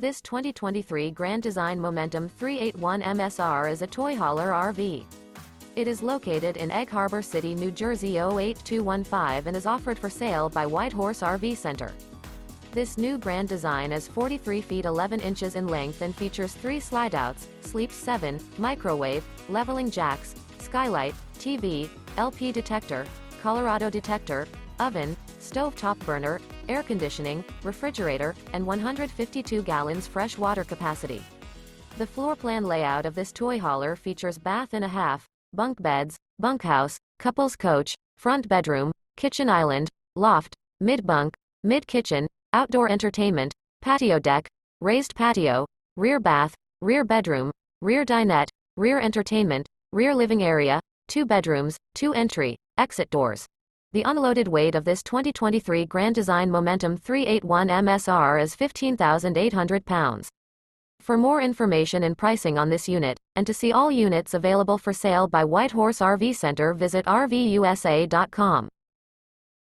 This 2023 Grand Design Momentum 381 MSR is a toy hauler RV. It is located in Egg Harbor City, New Jersey 08215 and is offered for sale by White Horse RV Center. This new grand design is 43 feet 11 inches in length and features 3 slideouts, sleeps 7, microwave, leveling jacks, skylight, TV, LP detector, Colorado detector, oven, stovetop burner, air conditioning, refrigerator, and 152 gallons fresh water capacity. The floor plan layout of this toy hauler features bath and a half, bunk beds, bunkhouse, couples coach, front bedroom, kitchen island, loft, mid-bunk, mid-kitchen, outdoor entertainment, patio deck, raised patio, rear bath, rear bedroom, rear dinette, rear entertainment, rear living area, 2 bedrooms, 2 entry, exit doors. The unloaded weight of this 2023 Grand Design Momentum 381 MSR is 15,800 pounds. For more information and pricing on this unit, and to see all units available for sale by White Horse RV Center, visit RVUSA.com.